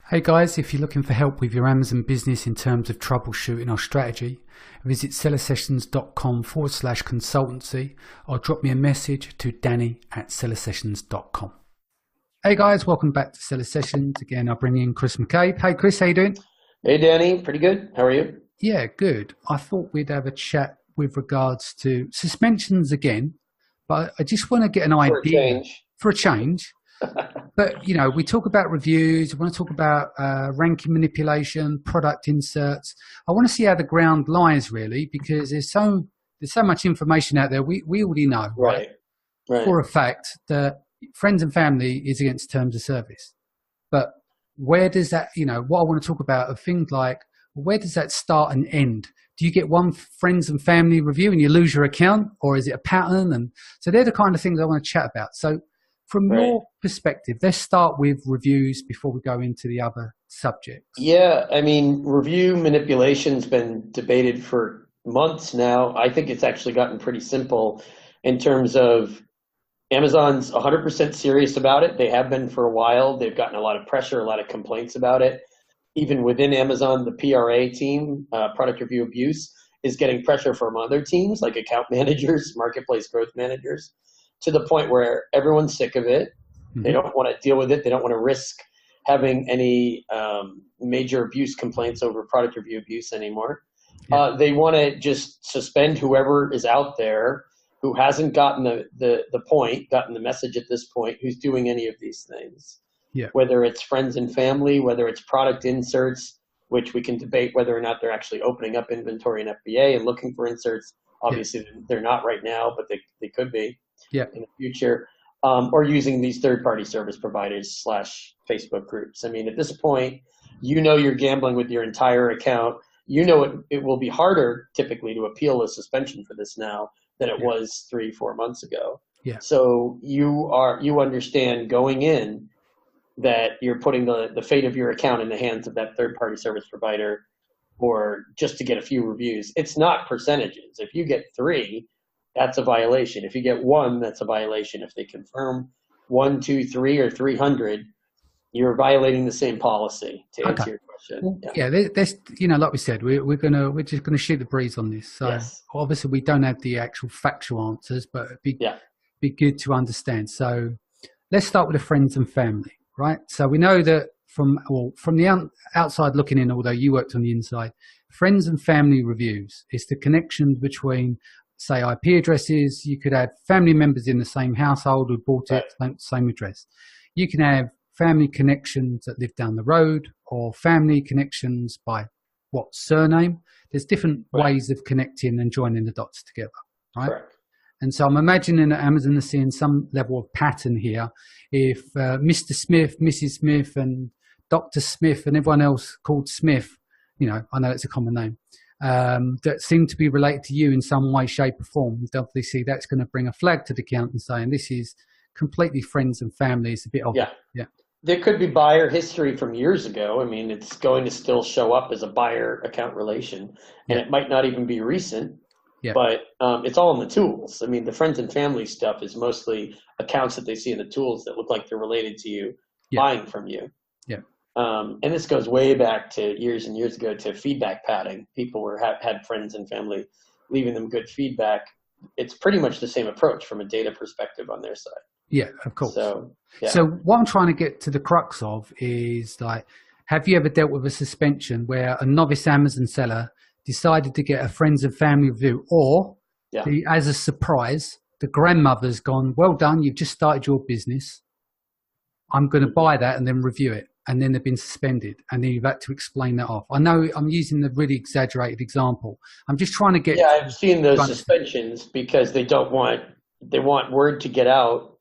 Hey guys, if you're looking for help with your Amazon business in terms of troubleshooting or strategy, visit sellersessions.com/consultancy or drop me a message to danny@sellersessions.com. Hey guys, welcome back to Seller Sessions. Again, I'll bring in Chris McCabe. Hey Chris, how you doing? Hey Danny, pretty good. How are you? Yeah, good. I thought we'd have a chat with regards to suspensions again, but I just want to get an For a idea change. for a change. But, we talk about reviews. We want to talk about ranking manipulation, product inserts. I want to see how the ground lies, really, because there's so much information out there. We already know, right, Right. for a fact that friends and family is against terms of service. But where does that, what I want to talk about are things like, where does that start and end? Do you get one friends and family review and you lose your account, or is it a pattern? And so they're the kind of things I want to chat about. So from Right. your perspective, let's start with reviews before we go into the other subjects. Yeah, I mean, review manipulation's been debated for months now. I think it's actually gotten pretty simple in terms of Amazon's 100% serious about it. They have been for a while. They've gotten a lot of pressure, a lot of complaints about it. Even within Amazon, the PRA team, product review abuse, is getting pressure from other teams like account managers, marketplace growth managers, to the point where everyone's sick of it. They Hmm. don't want to deal with it. They don't want to risk having any major abuse complaints over product review abuse anymore. Yeah, They want to just suspend whoever is out there who hasn't gotten gotten the message at this point, who's doing any of these things. yeah, Whether it's friends and family, whether it's product inserts, which we can debate whether or not they're actually opening up inventory in FBA and looking for inserts. yeah, Obviously, they're not right now, but they could be yeah, in the future, or using these third-party service providers / Facebook groups. I mean, at this point, you're gambling with your entire account. It will be harder typically to appeal a suspension for this now than it yeah, was 3-4 months ago. yeah, So you understand going in that you're putting the fate of your account in the hands of that third-party service provider, or just to get a few reviews. It's not percentages. If you get 3, that's a violation. If you get 1, that's a violation. If they confirm 1, 2, 3, or 300, you're violating the same policy. To okay. answer your question, Well, yeah, yeah, there's, like we said, we're just gonna shoot the breeze on this. So yes, obviously we don't have the actual factual answers, but it'd yeah, be good to understand. So let's start with the friends and family, right? So we know that from the outside looking in, although you worked on the inside, friends and family reviews is the connection between, say, IP addresses. You could have family members in the same household who bought it, right, same address. You can have family connections that live down the road, or family connections by what surname. There's different right, ways of connecting and joining the dots together, right? correct, And so I'm imagining that Amazon is seeing some level of pattern here. If Mr. Smith, Mrs. Smith, and Dr. Smith, and everyone else called Smith, I know it's a common name, that seem to be related to you in some way, shape, or form, obviously that's going to bring a flag to the account and saying this is completely friends and family. It's a bit obvious. yeah. Yeah, There could be buyer history from years ago. I mean, it's going to still show up as a buyer account relation, and yeah, it might not even be recent. yeah, But it's all in the tools. I mean, the friends and family stuff is mostly accounts that they see in the tools that look like they're related to you, yeah, buying from you. yeah, And this goes way back to years and years ago to feedback padding. People had friends and family leaving them good feedback. It's pretty much the same approach from a data perspective on their side. yeah, of course. So, yeah, So what I'm trying to get to the crux of is, like, have you ever dealt with a suspension where a novice Amazon seller decided to get a friends and family review, or yeah. as a surprise, the grandmother's gone, well done, you've just started your business. I'm going to buy that and then review it. And then they've been suspended. And then you've had to explain that off. I know I'm using the really exaggerated example. I'm just trying to get Yeah, I've seen those to understand. suspensions because they want word to get out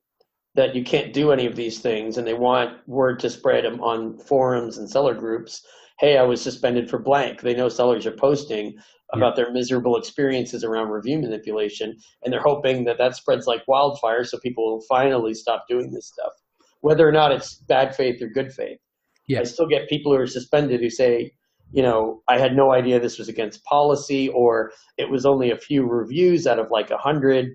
that you can't do any of these things, and they want word to spread on forums and seller groups. Hey, I was suspended for blank. They know sellers are posting Yeah, about their miserable experiences around review manipulation, and they're hoping that that spreads like wildfire so people will finally stop doing this stuff, whether or not it's bad faith or good faith. I yeah, still get people who are suspended who say, I had no idea this was against policy, or it was only a few reviews out of like 100.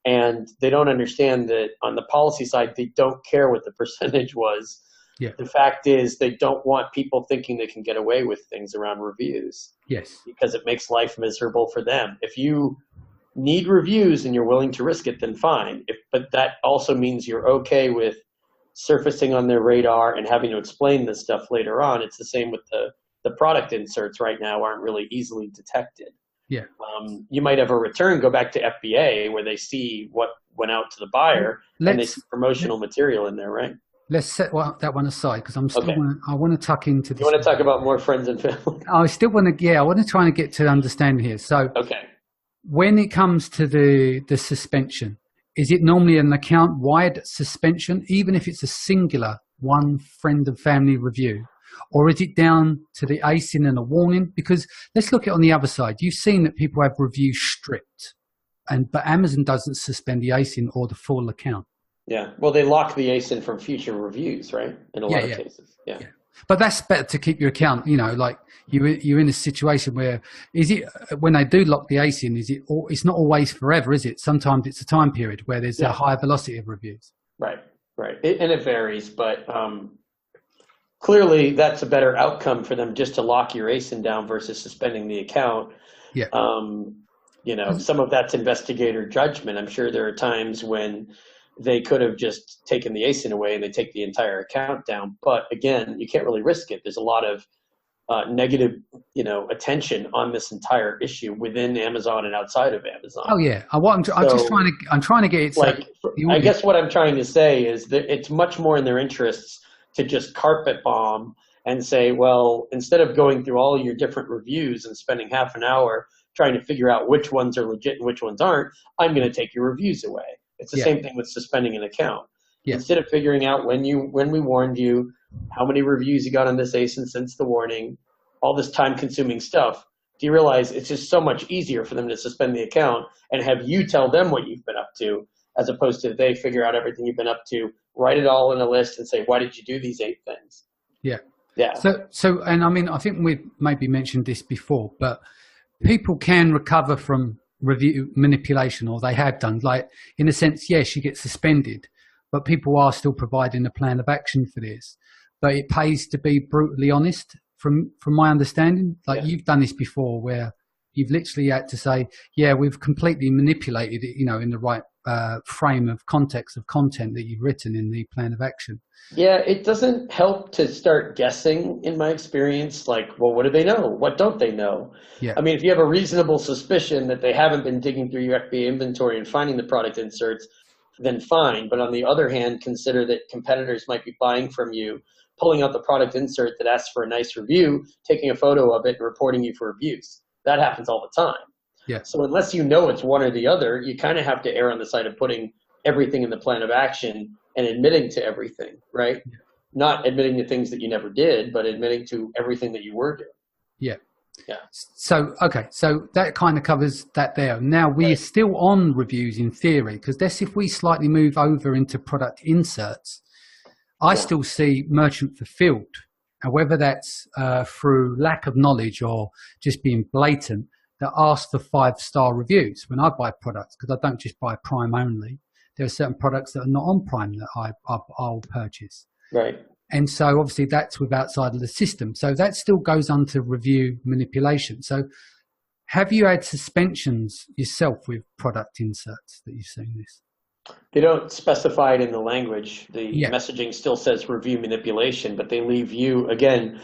And they don't understand that on the policy side, they don't care what the percentage was. Yeah. The fact is they don't want people thinking they can get away with things around reviews Yes. because it makes life miserable for them. If you need reviews and you're willing to risk it, then fine. But that also means you're okay with surfacing on their radar and having to explain this stuff later on. It's the same with the product inserts right now aren't really easily detected. Yeah. You might have a return go back to FBA where they see what went out to the buyer and they see promotional material in there, right? Let's set that one aside because I'm still Okay. I want to tuck into this. You want to talk about more friends and family? I still want to, yeah, I want to try and get to understand here. So Okay. when it comes to the suspension, is it normally an account-wide suspension, even if it's a singular one friend and family review? Or is it down to the ASIN and a warning? Because let's look at it on the other side. You've seen that people have reviews stripped, but Amazon doesn't suspend the ASIN or the full account. Yeah. Well, they lock the ASIN from future reviews, right? In a lot of cases. Yeah. But that's better to keep your account, like you're in a situation where, is it, when they do lock the ASIN, it's not always forever, is it? Sometimes it's a time period where there's a high velocity of reviews. Right. And it varies, but clearly that's a better outcome for them just to lock your ASIN down versus suspending the account. Yeah. Some of that's investigator judgment. I'm sure there are times when they could have just taken the ASIN away and they take the entire account down. But again, you can't really risk it. There's a lot of negative, attention on this entire issue within Amazon and outside of Amazon. Oh yeah, I'm trying to get it. I guess what I'm trying to say is that it's much more in their interests to just carpet bomb and say, well, instead of going through all your different reviews and spending half an hour trying to figure out which ones are legit and which ones aren't, I'm going to take your reviews away. It's the same thing with suspending an account. Yeah. Instead of figuring out when we warned you, how many reviews you got on this ASIN since the warning, all this time-consuming stuff, do you realize it's just so much easier for them to suspend the account and have you tell them what you've been up to, as opposed to they figure out everything you've been up to, write it all in a list and say, why did you do these 8 things? Yeah. Yeah. So, and I mean, I think we've maybe mentioned this before, but people can recover from review manipulation, or they have done. Like, in a sense, yes, you get suspended, but people are still providing a plan of action for this. But it pays to be brutally honest, from my understanding. Like, you've done this before, where you've literally had to say, yeah, we've completely manipulated it, in the right frame of context of content that you've written in the plan of action. Yeah, it doesn't help to start guessing, in my experience. Like, well, what do they know? What don't they know? Yeah. I mean, if you have a reasonable suspicion that they haven't been digging through your FBA inventory and finding the product inserts, then fine. But on the other hand, consider that competitors might be buying from you, pulling out the product insert that asks for a nice review, taking a photo of it, and reporting you for abuse. That happens all the time. Yeah. So unless you know it's one or the other, you kind of have to err on the side of putting everything in the plan of action and admitting to everything, right? Yeah. Not admitting to things that you never did, but admitting to everything that you were doing. Yeah. Yeah. So, okay. So that kind of covers that there. Now we're still on reviews in theory, because if we slightly move over into product inserts, I still see merchant fulfilled. And whether that's through lack of knowledge or just being blatant, that ask for 5-star reviews when I buy products, because I don't just buy Prime only. There are certain products that are not on Prime that I'll purchase. Right. And so obviously that's with outside of the system. So that still goes under review manipulation. So have you had suspensions yourself with product inserts that you've seen this? They don't specify it in the language. The messaging still says review manipulation, but they leave you, again,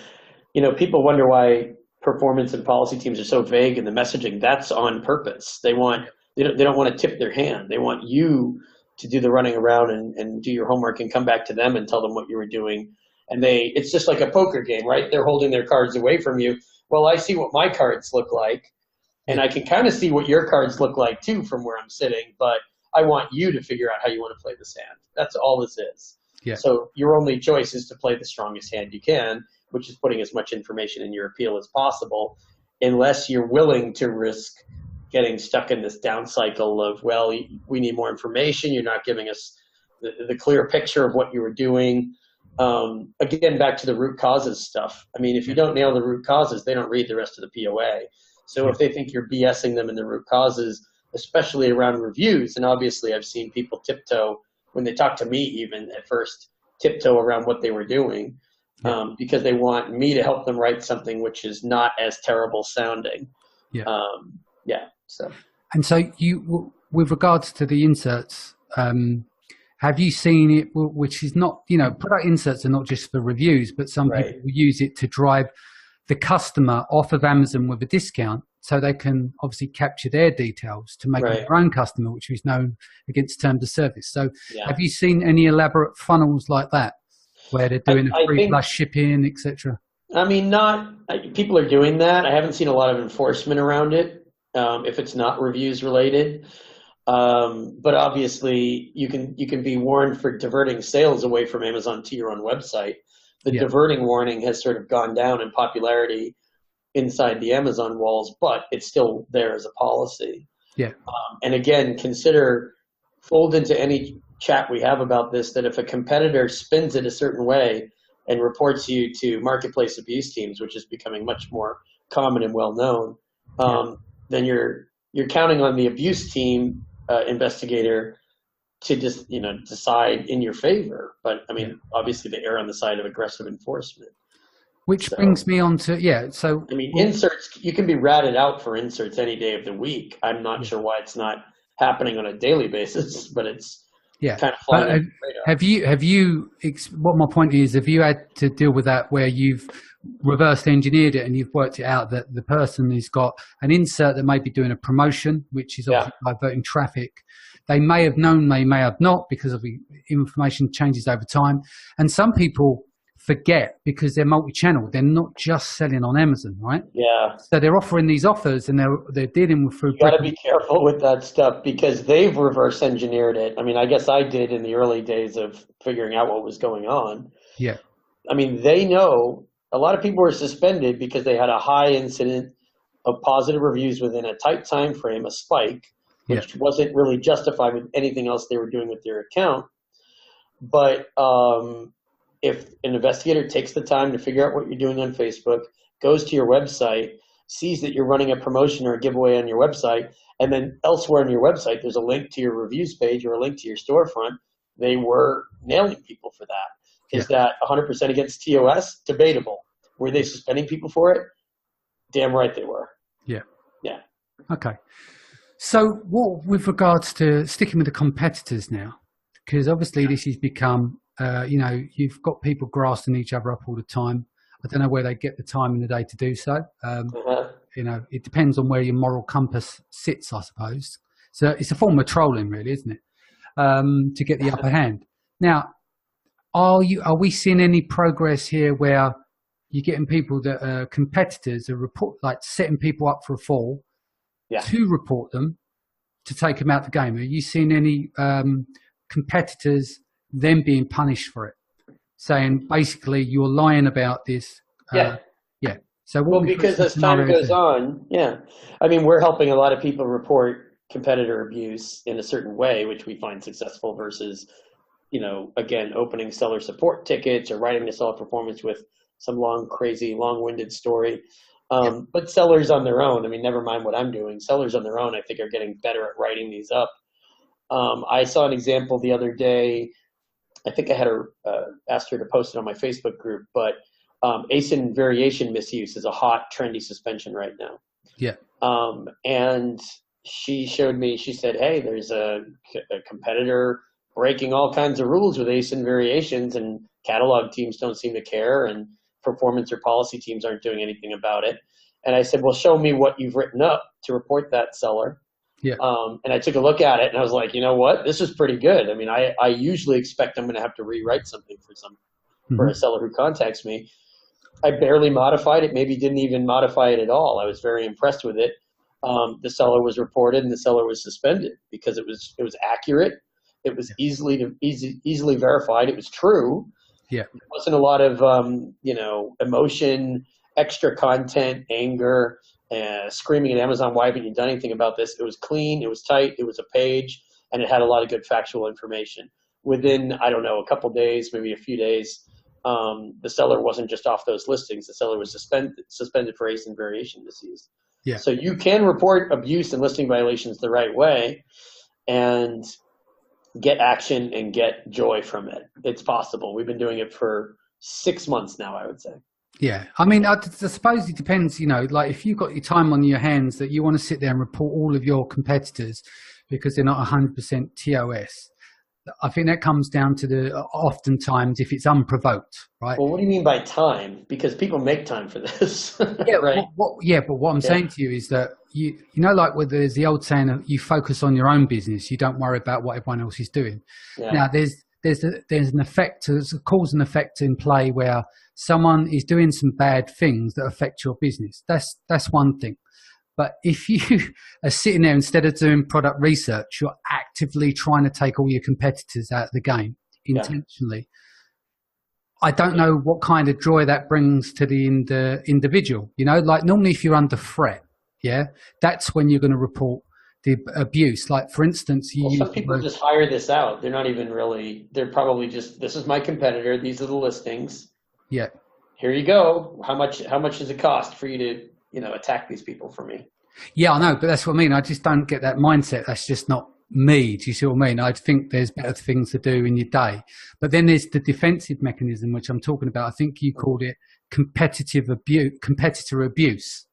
people wonder why performance and policy teams are so vague in the messaging. That's on purpose. They don't want to tip their hand. They want you to do the running around and do your homework and come back to them and tell them what you were doing. And it's just like a poker game, right? They're holding their cards away from you. Well, I see what my cards look like, and I can kind of see what your cards look like too from where I'm sitting, but I want you to figure out how you want to play this hand. That's all this is. Yeah. So your only choice is to play the strongest hand you can, which is putting as much information in your appeal as possible, unless you're willing to risk getting stuck in this down cycle of, well, we need more information. You're not giving us the clear picture of what you were doing. Again, back to the root causes stuff. I mean, if you don't nail the root causes, they don't read the rest of the POA. So if they think you're BSing them in the root causes, especially around reviews, and obviously I've seen people tiptoe when they talk to me even at first, tiptoe around what they were doing, because they want me to help them write something which is not as terrible sounding. Yeah. Yeah. So. And so with regards to the inserts, have you seen it, which is not, product inserts are not just for reviews, but some people use it to drive the customer off of Amazon with a discount so they can obviously capture their details to make their own customer, which is known against terms of service. So have you seen any elaborate funnels like that where they're doing a free plus shipping, etc.? I mean, people are doing that. I haven't seen a lot of enforcement around it, if it's not reviews related. But obviously you can be warned for diverting sales away from Amazon to your own website. The diverting warning has sort of gone down in popularity inside the Amazon walls, but it's still there as a policy. Yeah. And again, fold into any chat we have about this, that if a competitor spins it a certain way and reports you to marketplace abuse teams, which is becoming much more common and well known, then you're counting on the abuse team investigator to just decide in your favor. But I mean, obviously they err on the side of aggressive enforcement. Which brings me on to so I mean, inserts, you can be ratted out for inserts any day of the week. I'm not sure why it's not happening on a daily basis, but it's kind of flying under the radar. Have you what my point is, have you had to deal with that where you've reverse engineered it and you've worked it out that the person who's got an insert that may be doing a promotion, which is obviously diverting traffic, they may have known, they may have not, because of the information changes over time. And some people forget because they're multi-channel. They're not just selling on Amazon, right? Yeah. So they're offering these offers and they're dealing with You got to be careful with that stuff because they've reverse engineered it. I mean, I guess I did in the early days of figuring out what was going on. Yeah. I mean, they know a lot of people were suspended because they had a high incident of positive reviews within a tight time frame, a spike, which wasn't really justified with anything else they were doing with their account. But if an investigator takes the time to figure out what you're doing on Facebook, goes to your website, sees that you're running a promotion or a giveaway on your website, and then elsewhere on your website there's a link to your reviews page or a link to your storefront, they were nailing people for that. Is that 100% against TOS? Debatable. Were they suspending people for it? Damn right they were. Yeah. Yeah. Okay. So what with regards to sticking with the competitors now, because obviously this has become, you've got people grasping each other up all the time. I don't know where they get the time in the day to do so. It depends on where your moral compass sits, I suppose. So it's a form of trolling, really, isn't it? To get the upper hand. Now, are we seeing any progress here where you're getting people that are competitors are setting people up for a fall to report them, to take them out the game? Are you seeing any competitors then being punished for it, saying basically you're lying about this? So because as time goes on, I mean, we're helping a lot of people report competitor abuse in a certain way, which we find successful versus, again, opening seller support tickets or writing the seller performance with some long-winded story. But sellers on their own, I mean, never mind what I'm doing, sellers on their own, I think, are getting better at writing these up. I saw an example the other day. I think I had asked her to post it on my Facebook group, but ASIN variation misuse is a hot, trendy suspension right now. Yeah. And she showed me, she said, hey, there's a competitor breaking all kinds of rules with ASIN variations, and catalog teams don't seem to care, and performance or policy teams aren't doing anything about it. And I said, well, show me what you've written up to report that seller. Yeah. And I took a look at it and I was like, you know what, this is pretty good. I mean, I usually expect I'm going to have to rewrite something for a seller who contacts me. I barely modified it, maybe didn't even modify it at all. I was very impressed with it. The seller was reported and the seller was suspended because it was accurate. It was easily verified. It was true. Yeah. There wasn't a lot of, emotion, extra content, anger, screaming at Amazon, why haven't you done anything about this? It was clean, it was tight, it was a page, and it had a lot of good factual information. Within, I don't know, a couple days, maybe a few days, the seller wasn't just off those listings. The seller was suspended for ASIN variation misuse. Yeah. So you can report abuse and listing violations the right way. And get action and get joy from it. It's possible. We've been doing it for 6 months now, I would say. Yeah, I mean, I suppose it depends. Like if you've got your time on your hands that you want to sit there and report all of your competitors because they're not 100% TOS. I think that comes down to oftentimes if it's unprovoked, right? Well, what do you mean by time? Because people make time for this, Yeah, right? but what I'm saying to you is that like where there's the old saying of you focus on your own business, you don't worry about what everyone else is doing. Yeah. Now there's an effect, there's a cause and effect in play where someone is doing some bad things that affect your business. That's one thing. But if you are sitting there instead of doing product research, you're actively trying to take all your competitors out of the game intentionally. I don't know what kind of joy that brings to the individual. Like normally if you're under threat, that's when you're going to report the abuse. Like for instance, some people just hire this out. They're not even really. They're probably just, this is my competitor. These are the listings. Yeah. Here you go. How much does it cost for you to attack these people for me? Yeah, I know, but that's what I mean. I just don't get that mindset. That's just not me. Do you see what I mean? I think there's better things to do in your day. But then there's the defensive mechanism, which I'm talking about. I think you called it competitor abuse,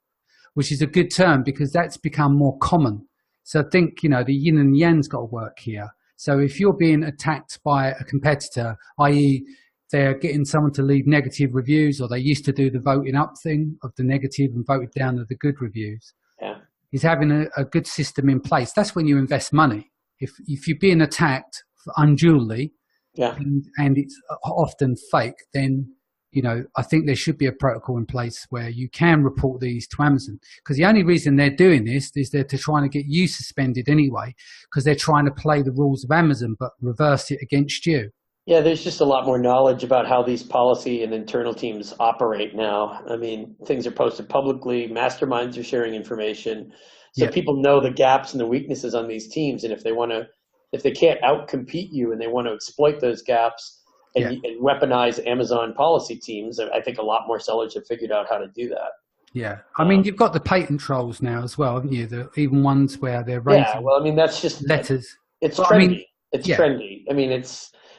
which is a good term because that's become more common. So I think, the yin and yang's got to work here. So if you're being attacked by a competitor, i.e., they're getting someone to leave negative reviews, or they used to do the voting up thing of the negative and voted down of the good reviews. Yeah. Is having a good system in place. That's when you invest money. If you're being attacked unduly, and it's often fake, then I think there should be a protocol in place where you can report these to Amazon. Because the only reason they're doing this is they're trying to get you suspended anyway, because they're trying to play the rules of Amazon but reverse it against you. Yeah, there's just a lot more knowledge about how these policy and internal teams operate now. I mean, things are posted publicly, masterminds are sharing information. So people know the gaps and the weaknesses on these teams. And if they can't outcompete you and they want to exploit those gaps and weaponize Amazon policy teams, I think a lot more sellers have figured out how to do that. Yeah. I mean, you've got the patent trolls now as well, haven't you? Even ones where they're raising that's just letters. It's trendy. Trendy. I mean,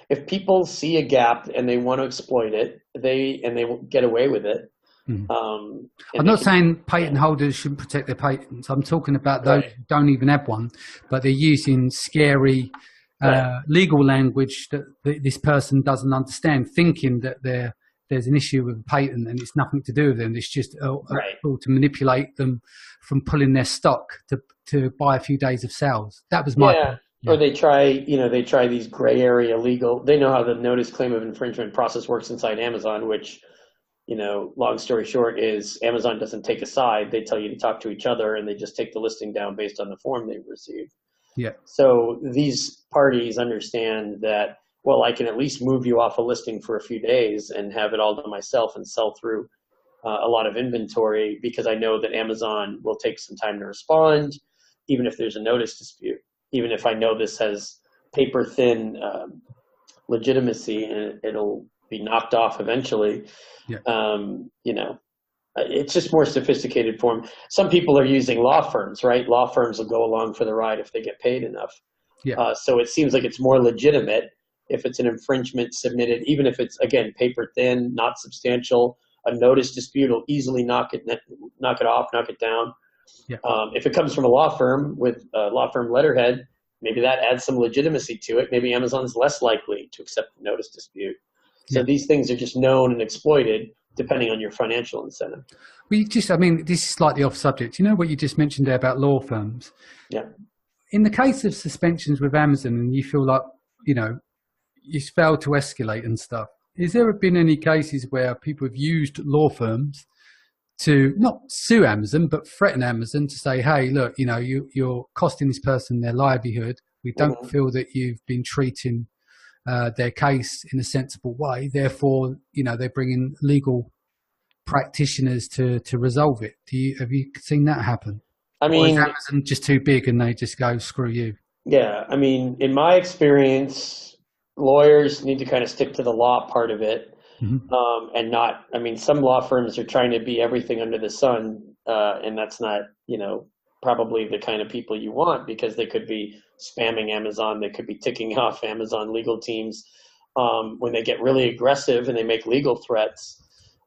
if people see a gap and they want to exploit it, they will get away with it. I'm not saying patent holders shouldn't protect their patents. I'm talking about those who don't even have one, but they're using scary legal language that this person doesn't understand, thinking that there's an issue with a patent and it's nothing to do with them. It's just a tool to manipulate them from pulling their stock to buy a few days of sales. That was my point. Or they try these gray area legal. They know how the notice claim of infringement process works inside Amazon, which, long story short is Amazon doesn't take a side. They tell you to talk to each other and they just take the listing down based on the form they've received. Yeah. So these parties understand that, well, I can at least move you off a listing for a few days and have it all to myself and sell through a lot of inventory because I know that Amazon will take some time to respond, even if there's a notice dispute. Even if I know this has paper thin legitimacy and it'll be knocked off eventually, it's just more sophisticated form. Some people are using law firms, right? Law firms will go along for the ride if they get paid enough. Yeah. So it seems like it's more legitimate if it's an infringement submitted, even if it's, again, paper thin, not substantial. A notice dispute will easily knock it off, knock it down. Yeah. If it comes from a law firm with a law firm letterhead, maybe that adds some legitimacy to it. Maybe Amazon's less likely to accept the notice dispute. So these things are just known and exploited depending on your financial incentive. This is slightly off subject. You know what you just mentioned there about law firms? Yeah. In the case of suspensions with Amazon and you feel like, you failed to escalate and stuff, has there been any cases where people have used law firms to not sue Amazon, but threaten Amazon to say, hey, look, you're costing this person their livelihood. We don't feel that you've been treating their case in a sensible way. Therefore, they bring in legal practitioners to resolve it. Have you seen that happen? Or is Amazon just too big and they just go, screw you? Yeah. In my experience, lawyers need to kind of stick to the law part of it. And not, some law firms are trying to be everything under the sun, and that's not, probably the kind of people you want, because they could be spamming Amazon. They could be ticking off Amazon legal teams when they get really aggressive and they make legal threats.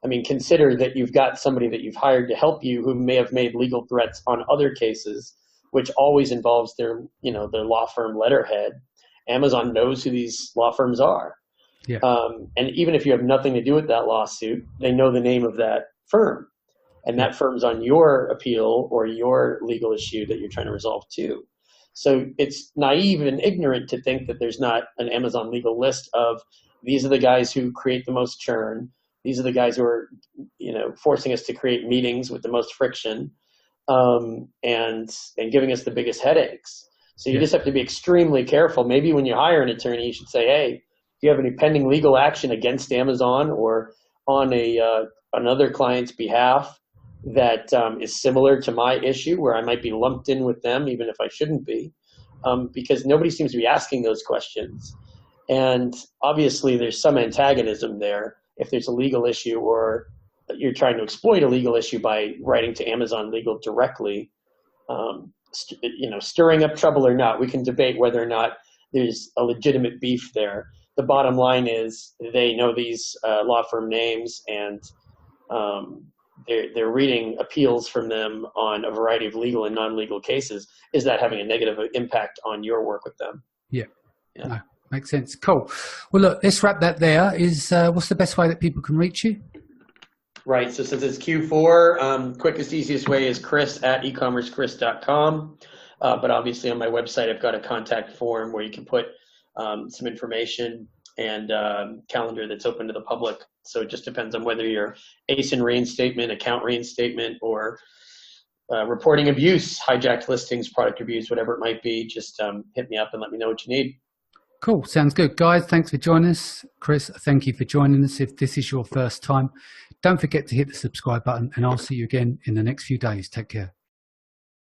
I mean, consider that you've got somebody that you've hired to help you who may have made legal threats on other cases, which always involves their law firm letterhead. Amazon knows who these law firms are. Yeah. And even if you have nothing to do with that lawsuit, they know the name of that firm. And that firm's on your appeal or your legal issue that you're trying to resolve too. So it's naive and ignorant to think that there's not an Amazon legal list of these are the guys who create the most churn. These are the guys who are, forcing us to create meetings with the most friction, and giving us the biggest headaches. So you just have to be extremely careful. Maybe when you hire an attorney, you should say, hey, if you have any pending legal action against Amazon or on another client's behalf that is similar to my issue, where I might be lumped in with them, even if I shouldn't be, because nobody seems to be asking those questions. And obviously there's some antagonism there if there's a legal issue or you're trying to exploit a legal issue by writing to Amazon Legal directly. Stirring up trouble or not, we can debate whether or not there's a legitimate beef there. The bottom line is they know these law firm names, and they're reading appeals from them on a variety of legal and non-legal cases. Is that having a negative impact on your work with them? Yeah. No, makes sense. Cool. Well, look, let's wrap that there. What's the best way that people can reach you? Right. So since it's Q4, quickest, easiest way is chris@ecommercechris.com. But obviously on my website, I've got a contact form where you can put some information and calendar that's open to the public. So it just depends on whether you're ASIN reinstatement, account reinstatement, or reporting abuse, hijacked listings, product reviews, whatever it might be. Just hit me up and let me know what you need. Cool. Sounds good. Guys, thanks for joining us. Chris, thank you for joining us. If this is your first time, don't forget to hit the subscribe button, and I'll see you again in the next few days. Take care.